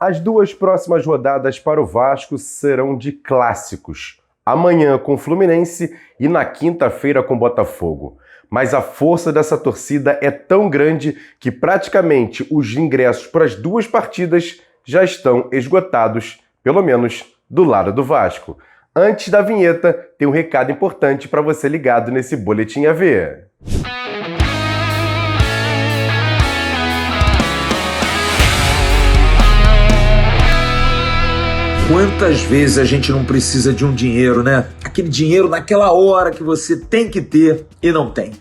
As duas próximas rodadas para o Vasco serão de clássicos. Amanhã com o Fluminense e na quinta-feira com o Botafogo. Mas a força dessa torcida é tão grande que praticamente os ingressos para as duas partidas já estão esgotados, pelo menos do lado do Vasco. Antes da vinheta, tem um recado importante para você ligado nesse Boletim AV. Quantas vezes a gente não precisa de um dinheiro, né? Aquele dinheiro naquela hora que você tem que ter e não tem.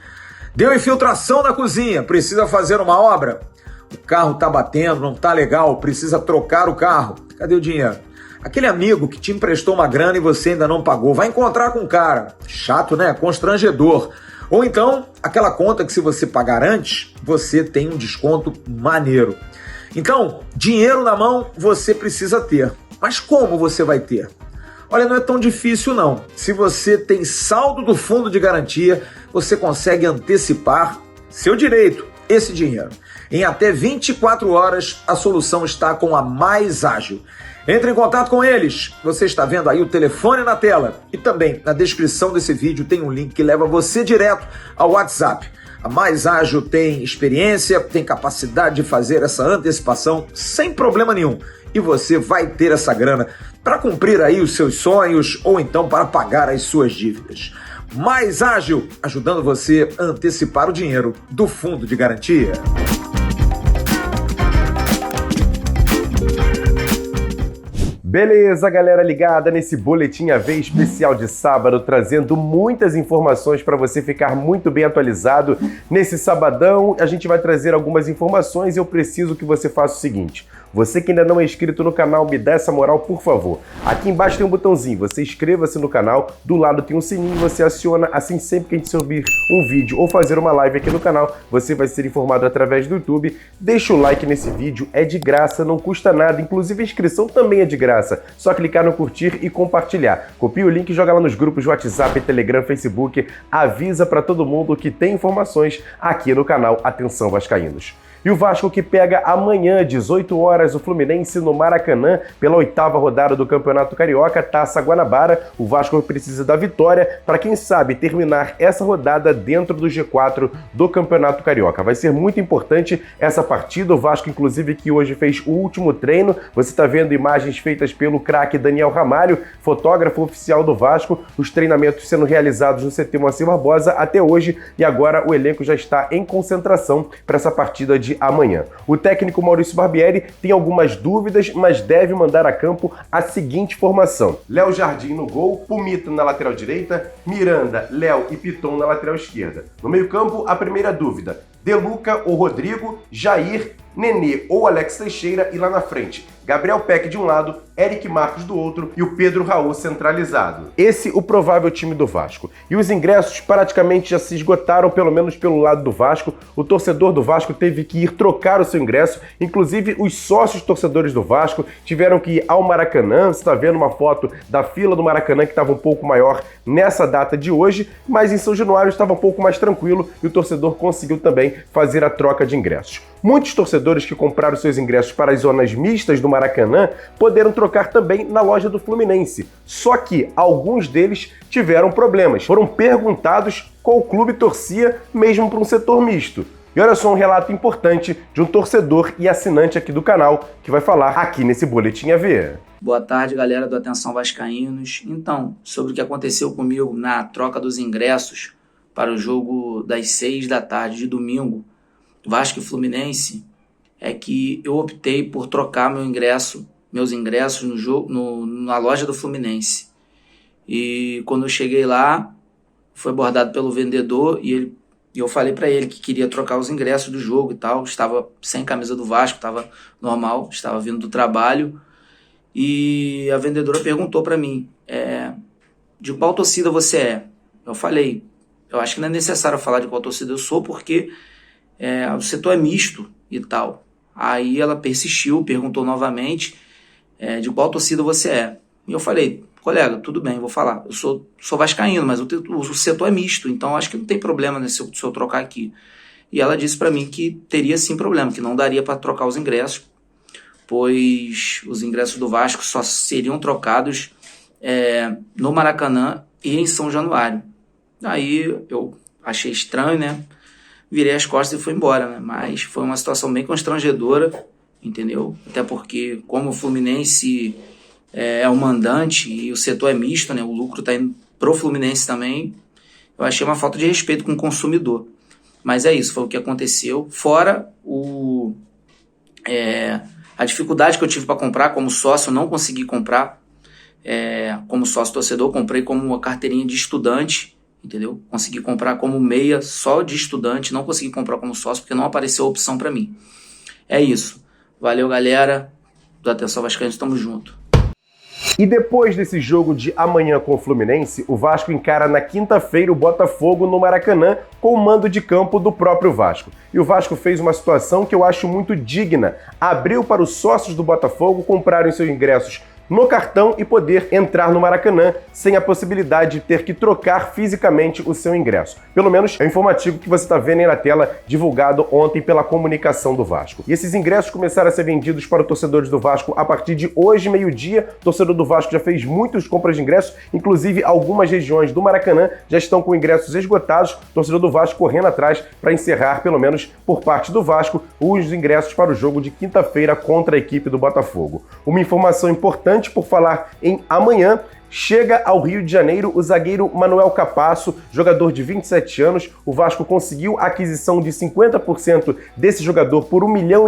Deu infiltração na cozinha, precisa fazer uma obra? O carro tá batendo, não tá legal, precisa trocar o carro. Cadê o dinheiro? Aquele amigo que te emprestou uma grana e você ainda não pagou, vai encontrar com o cara. Chato, né? Constrangedor. Ou então, aquela conta que se você pagar antes, você tem um desconto maneiro. Então, dinheiro na mão você precisa ter. Mas como você vai ter? Olha, não é tão difícil não. Se você tem saldo do fundo de garantia, você consegue antecipar seu direito, esse dinheiro. Em até 24 horas, a solução está com a Mais Ágil. Entre em contato com eles. Você está vendo aí o telefone na tela. E também na descrição desse vídeo tem um link que leva você direto ao WhatsApp. A Mais Ágil tem experiência, tem capacidade de fazer essa antecipação sem problema nenhum. E você vai ter essa grana para cumprir aí os seus sonhos ou então para pagar as suas dívidas. Mais Ágil, ajudando você a antecipar o dinheiro do fundo de garantia. Beleza, galera ligada nesse Boletim AV especial de sábado, trazendo muitas informações para você ficar muito bem atualizado. Nesse sabadão, a gente vai trazer algumas informações e eu preciso que você faça o seguinte. Você que ainda não é inscrito no canal, me dá essa moral, por favor. Aqui embaixo tem um botãozinho, você inscreva-se no canal, do lado tem um sininho, você aciona, assim sempre que a gente subir um vídeo ou fazer uma live aqui no canal, você vai ser informado através do YouTube. Deixa o like nesse vídeo, é de graça, não custa nada, inclusive a inscrição também é de graça. Só clicar no curtir e compartilhar. Copia o link e joga lá nos grupos de WhatsApp, Telegram, Facebook, avisa para todo mundo que tem informações aqui no canal Atenção Vascaínos. E o Vasco que pega amanhã, 18 horas, o Fluminense no Maracanã, pela 8ª rodada do Campeonato Carioca, Taça Guanabara. O Vasco precisa da vitória para, quem sabe, terminar essa rodada dentro do G4 do Campeonato Carioca. Vai ser muito importante essa partida. O Vasco, inclusive, que hoje fez o último treino. Você está vendo imagens feitas pelo craque Daniel Ramalho, fotógrafo oficial do Vasco. Os treinamentos sendo realizados no CT Moacir Barbosa até hoje e agora o elenco já está em concentração para essa partida de amanhã. O técnico Maurício Barbieri tem algumas dúvidas, mas deve mandar a campo a seguinte formação: Léo Jardim no gol, Pumita na lateral direita, Miranda, Léo e Piton na lateral esquerda. No meio-campo, a primeira dúvida: De Luca ou Rodrigo, Jair, Nenê ou Alex Teixeira, e lá na frente, Gabriel Peck de um lado, Eric Marcos do outro e o Pedro Raul centralizado. Esse o provável time do Vasco. E os ingressos praticamente já se esgotaram, pelo menos pelo lado do Vasco. O torcedor do Vasco teve que ir trocar o seu ingresso. Inclusive, os sócios torcedores do Vasco tiveram que ir ao Maracanã. Você está vendo uma foto da fila do Maracanã que estava um pouco maior nessa data de hoje, mas em São Januário estava um pouco mais tranquilo e o torcedor conseguiu também fazer a troca de ingressos. Muitos torcedores que compraram seus ingressos para as zonas mistas do Maracanã poderam trocar também na loja do Fluminense. Só que alguns deles tiveram problemas. Foram perguntados qual clube torcia mesmo para um setor misto. E olha só um relato importante de um torcedor e assinante aqui do canal que vai falar aqui nesse Boletim AV. Boa tarde, galera do Atenção Vascaínos. Então, sobre o que aconteceu comigo na troca dos ingressos para o jogo das 6 da tarde de domingo, Vasco e Fluminense, é que eu optei por trocar meus ingressos no jogo, na loja do Fluminense. E quando eu cheguei lá, foi abordado pelo vendedor e eu falei para ele que queria trocar os ingressos do jogo e tal. Estava sem camisa do Vasco, estava normal, estava vindo do trabalho. E a vendedora perguntou para mim, de qual torcida você é? Eu falei, eu acho que não é necessário falar de qual torcida eu sou, porque o setor é misto e tal. Aí ela persistiu, perguntou novamente de qual torcida você é. E eu falei, colega, tudo bem, vou falar. Eu sou vascaíno, mas o setor é misto, então acho que não tem problema se eu trocar aqui. E ela disse para mim que teria sim problema, que não daria para trocar os ingressos, pois os ingressos do Vasco só seriam trocados no Maracanã e em São Januário. Aí eu achei estranho, né? Virei as costas e fui embora, né? Mas foi uma situação bem constrangedora, entendeu? Até porque, como o Fluminense é o mandante e o setor é misto, né? O lucro está indo pro Fluminense também. Eu achei uma falta de respeito com o consumidor. Mas é isso, foi o que aconteceu. Fora a dificuldade que eu tive para comprar como sócio, eu não consegui comprar como sócio torcedor, comprei como uma carteirinha de estudante, entendeu? Consegui comprar como meia só de estudante, não consegui comprar como sócio porque não apareceu a opção para mim. É isso. Valeu, galera. Do Atenção Vascaíno, estamos juntos. E depois desse jogo de amanhã com o Fluminense, o Vasco encara na quinta-feira o Botafogo no Maracanã com o mando de campo do próprio Vasco. E o Vasco fez uma situação que eu acho muito digna. Abriu para os sócios do Botafogo comprarem seus ingressos no cartão e poder entrar no Maracanã sem a possibilidade de ter que trocar fisicamente o seu ingresso. Pelo menos é o informativo que você está vendo aí na tela, divulgado ontem pela comunicação do Vasco. E esses ingressos começaram a ser vendidos para os torcedores do Vasco a partir de hoje, meio-dia. O torcedor do Vasco já fez muitas compras de ingressos, inclusive algumas regiões do Maracanã já estão com ingressos esgotados. O torcedor do Vasco correndo atrás para encerrar, pelo menos por parte do Vasco, os ingressos para o jogo de quinta-feira contra a equipe do Botafogo. Uma informação importante por falar em amanhã, chega ao Rio de Janeiro o zagueiro Manuel Capasso, jogador de 27 anos. O Vasco conseguiu a aquisição de 50% desse jogador por $1,5 milhão.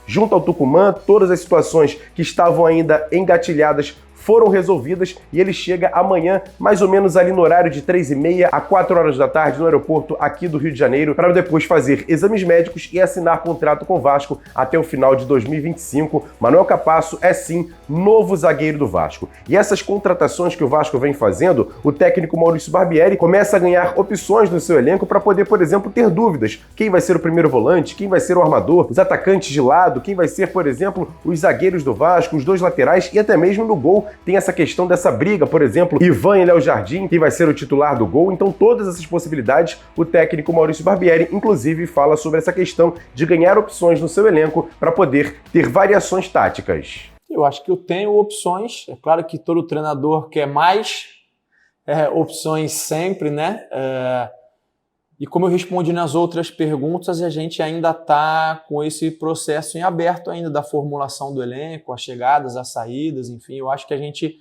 Junto ao Tucumã, todas as situações que estavam ainda engatilhadas foram resolvidas e ele chega amanhã, mais ou menos ali no horário de 3h30 a 4 horas da tarde no aeroporto aqui do Rio de Janeiro, para depois fazer exames médicos e assinar contrato com o Vasco até o final de 2025. Manuel Capasso é sim novo zagueiro do Vasco. E essas contratações que o Vasco vem fazendo, o técnico Maurício Barbieri começa a ganhar opções no seu elenco para poder, por exemplo, ter dúvidas. Quem vai ser o primeiro volante? Quem vai ser o armador? Os atacantes de lado? Quem vai ser, por exemplo, os zagueiros do Vasco? Os dois laterais? E até mesmo no gol tem essa questão dessa briga, por exemplo, Ivan e Léo Jardim, quem vai ser o titular do gol. Então todas essas possibilidades, o técnico Maurício Barbieri, inclusive, fala sobre essa questão de ganhar opções no seu elenco para poder ter variações táticas. Eu acho que eu tenho opções. É claro que todo treinador quer mais opções sempre, né? E como eu respondi nas outras perguntas, a gente ainda está com esse processo em aberto ainda da formulação do elenco, as chegadas, as saídas, enfim. Eu acho que a gente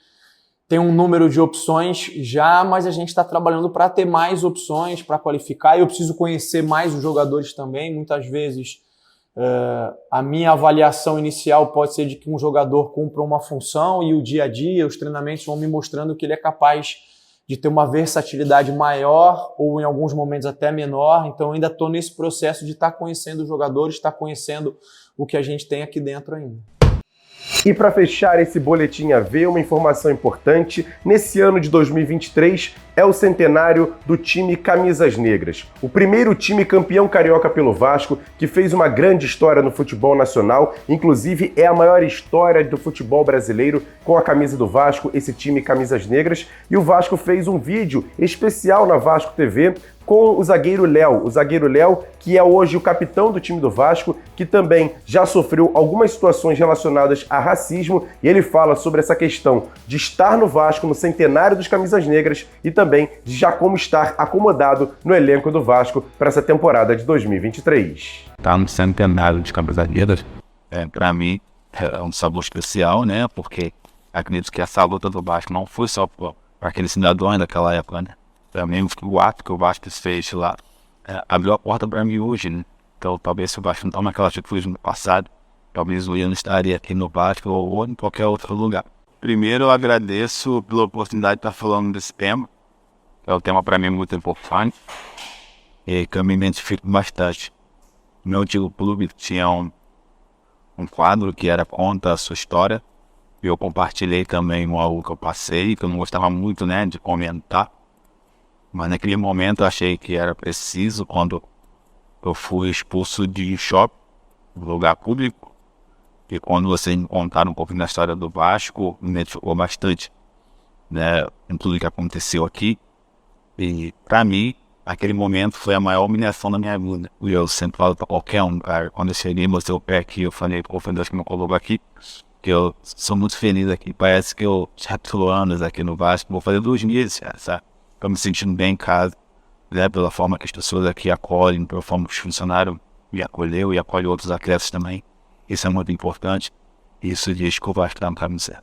tem um número de opções já, mas a gente está trabalhando para ter mais opções, para qualificar. Eu preciso conhecer mais os jogadores também. Muitas vezes a minha avaliação inicial pode ser de que um jogador cumpra uma função e o dia a dia, os treinamentos vão me mostrando que ele é capaz de ter uma versatilidade maior ou em alguns momentos até menor. Então ainda estou nesse processo de estar conhecendo os jogadores, estar conhecendo o que a gente tem aqui dentro ainda. E para fechar esse boletim AV, uma informação importante: nesse ano de 2023 é o centenário do time Camisas Negras, o primeiro time campeão carioca pelo Vasco, que fez uma grande história no futebol nacional, inclusive é a maior história do futebol brasileiro com a camisa do Vasco, esse time Camisas Negras. E o Vasco fez um vídeo especial na Vasco TV com o zagueiro Léo, que é hoje o capitão do time do Vasco, que também já sofreu algumas situações relacionadas a racismo, e ele fala sobre essa questão de estar no Vasco no centenário dos Camisas Negras e também de já como estar acomodado no elenco do Vasco para essa temporada de 2023. Tá no centenário de Camisas Negras, para mim é um sabor especial, né? Porque acredito que essa luta do Vasco não foi só para aqueles cidadãos daquela época, né? Também o ato que o Vasco fez lá abriu a porta para mim hoje, né? Então talvez se o Vasco não tome aquela atitude no passado, talvez o Ian estaria aqui no Vasco ou em qualquer outro lugar. Primeiro eu agradeço pela oportunidade de estar falando desse tema. É um tema para mim muito importante e que eu me identifico bastante. No meu antigo clube tinha um quadro que era Conta a Sua História. E eu compartilhei também algo que eu passei, que eu não gostava muito, né, de comentar. Mas naquele momento eu achei que era preciso, quando eu fui expulso de shopping, lugar público. E quando você me contar um pouco da história do Vasco, me identificou bastante, né, em tudo que aconteceu aqui. E para mim, aquele momento foi a maior humilhação da minha vida. E eu sempre falo pra qualquer um, cara, quando eu cheguei, mostrei o pé aqui, eu falei, pô, foi Deus que me colocou aqui, que eu sou muito feliz aqui. Parece que eu já tô anos aqui no Vasco, vou fazer 2 meses, sabe? Tô me sentindo bem em casa, né? Pela forma que as pessoas aqui acolhem, pela forma que os funcionários me acolheu e acolhem outros atletas também. Isso é muito importante. Isso diz que o Vasco tá no caminho certo.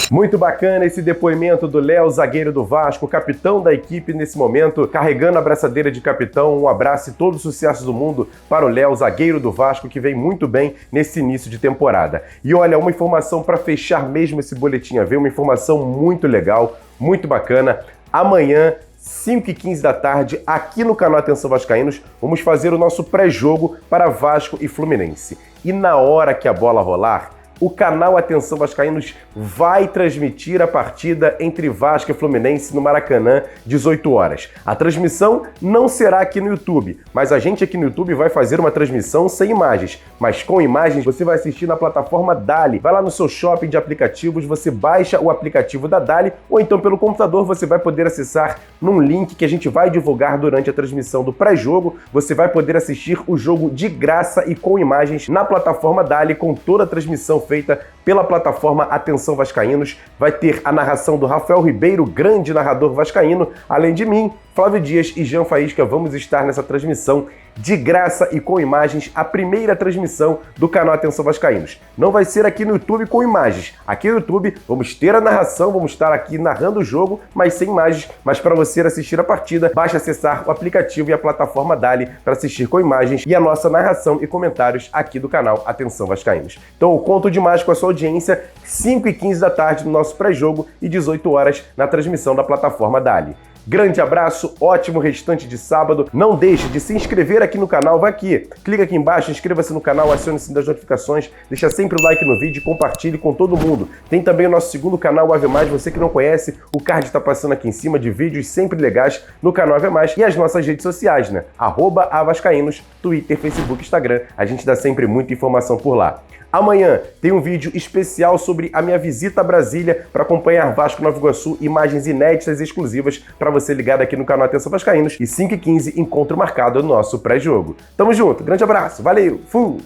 Muito bacana esse depoimento do Léo, zagueiro do Vasco, capitão da equipe nesse momento, carregando a braçadeira de capitão. Um abraço e todo o sucesso do mundo para o Léo, zagueiro do Vasco, que vem muito bem nesse início de temporada. E olha, uma informação para fechar mesmo esse boletim AV, uma informação muito legal, muito bacana. Amanhã, 5h15 da tarde, aqui no canal Atenção Vascaínos, vamos fazer o nosso pré-jogo para Vasco e Fluminense. E na hora que a bola rolar, o canal Atenção Vascaínos vai transmitir a partida entre Vasco e Fluminense no Maracanã, 18 horas. A transmissão não será aqui no YouTube, mas a gente aqui no YouTube vai fazer uma transmissão sem imagens. Mas com imagens você vai assistir na plataforma Dali. Vai lá no seu shopping de aplicativos, você baixa o aplicativo da Dali, ou então pelo computador você vai poder acessar num link que a gente vai divulgar durante a transmissão do pré-jogo. Você vai poder assistir o jogo de graça e com imagens na plataforma Dali, com toda a transmissão feita pela plataforma Atenção Vascaínos. Vai ter a narração do Rafael Ribeiro, grande narrador vascaíno, além de mim, Flávio Dias e Jean Faísca. Vamos estar nessa transmissão de graça e com imagens, a primeira transmissão do canal Atenção Vascaínos. Não vai ser aqui no YouTube com imagens. Aqui no YouTube vamos ter a narração, vamos estar aqui narrando o jogo, mas sem imagens. Mas para você assistir a partida, basta acessar o aplicativo e a plataforma Dali para assistir com imagens e a nossa narração e comentários aqui do canal Atenção Vascaínos. Então eu conto demais com a sua audiência, 5h15 da tarde no nosso pré-jogo e 18 horas na transmissão da plataforma Dali. Grande abraço, ótimo restante de sábado. Não deixe de se inscrever aqui no canal, vai aqui, clica aqui embaixo, inscreva-se no canal, acione o sininho das notificações, deixa sempre o like no vídeo e compartilhe com todo mundo. Tem também o nosso segundo canal, o AV+, você que não conhece, o card está passando aqui em cima de vídeos sempre legais no canal AV+, e as nossas redes sociais, né? @avascaínos, Twitter, Facebook, Instagram, a gente dá sempre muita informação por lá. Amanhã tem um vídeo especial sobre a minha visita a Brasília para acompanhar Vasco Nova Iguaçu, imagens inéditas e exclusivas para você ligado aqui no canal Atenção Vascaínos, e 5h15, encontro marcado no nosso pré-jogo. Tamo junto, grande abraço, valeu, fui!